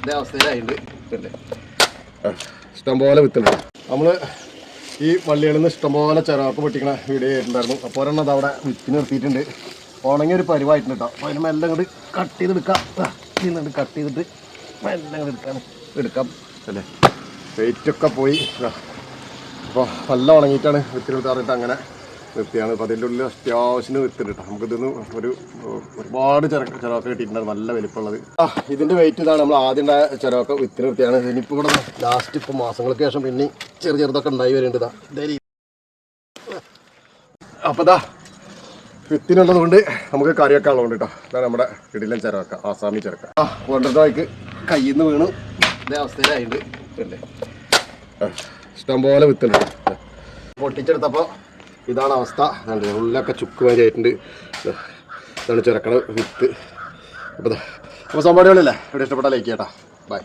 ഇതേ അവസ്ഥയിലായിട്ടുണ്ട്. ഇഷ്ടംപോലെ വിത്തുണ്ട്. നമ്മൾ ഈ വള്ളികളിൽ നിന്ന് ഇഷ്ടംപോലെ ചിറകൊക്കെ പൊട്ടിക്കണ വീഡിയോ ചെയ്തിട്ടുണ്ടായിരുന്നു. അപ്പോൾ ഒരെണ്ണം അത് അവിടെ വിത്തിന് നിർത്തിയിട്ടുണ്ട്. ഉണങ്ങിയ ഒരു പരിവായിട്ടുണ്ട് കേട്ടോ. അപ്പോൾ അതിന് മെല്ലെ അങ്ങോട്ട് കട്ട് ചെയ്തെടുക്കാം. ഇന്നുണ്ട് കട്ട് ചെയ്തിട്ട് മെല്ലെ അങ്ങോട്ട് എടുക്കാം അല്ലേ. വെയിറ്റൊക്കെ പോയി. അപ്പോൾ നല്ല ഉണങ്ങിയിട്ടാണ് വിത്തിന് വിട്ടാറിട്ട് അങ്ങനെ നിർത്തിയാണ്. അപ്പോൾ അതിൻ്റെ ഉള്ളിൽ അത്യാവശ്യം വിത്തിട്ട് കേട്ടോ. നമുക്കിതൊന്ന് ഒരുപാട് ചിറകൊക്കെ കിട്ടിയിട്ടുണ്ടായിരുന്നു, നല്ല വലിപ്പമുള്ളത്. ഇതിൻ്റെ വെയിറ്റ് ഇതാണ്. നമ്മൾ ആദ്യം ഉണ്ടായ ചിറകൊക്കെ വിത്തിന് നിർത്തിയാണ്. ഇനിയിപ്പോൾ ഇവിടെ ലാസ്റ്റ് ഇപ്പോൾ മാസങ്ങൾക്ക് ശേഷം പിന്നെ ചെറുതൊക്കെ ഉണ്ടായി വരുന്നുണ്ട്. അപ്പോൾ വിത്തിനുള്ളത് കൊണ്ട് നമുക്ക് കറിയൊക്കെ ഉള്ളതുകൊണ്ട് കേട്ടോ. ഇതാണ് നമ്മുടെ ഇടിലൻ ചിറകൊക്കെ, ആസാമി ചിറക്ക. കൊണ്ടിട്ട് കയ്യിൽ നിന്ന് വീണു ഇതേ അവസ്ഥയിലായിട്ടുണ്ട്. ഇഷ്ടംപോലെ വിത്തുണ്ട്. പൊട്ടിച്ചെടുത്തപ്പോൾ ഇതാണ് അവസ്ഥ. ഉള്ളൊക്കെ ചുക്ക് മാതിരിയായിട്ടുണ്ട്. ഇതാണ് ചിറക്കണ വിത്ത്. അപ്പോൾ സംഭവങ്ങളില്ലേ ഇവിടെ ഇഷ്ടപ്പെട്ടാൽ ലൈക്ക് ചെയ്യട്ടോ. ബൈ.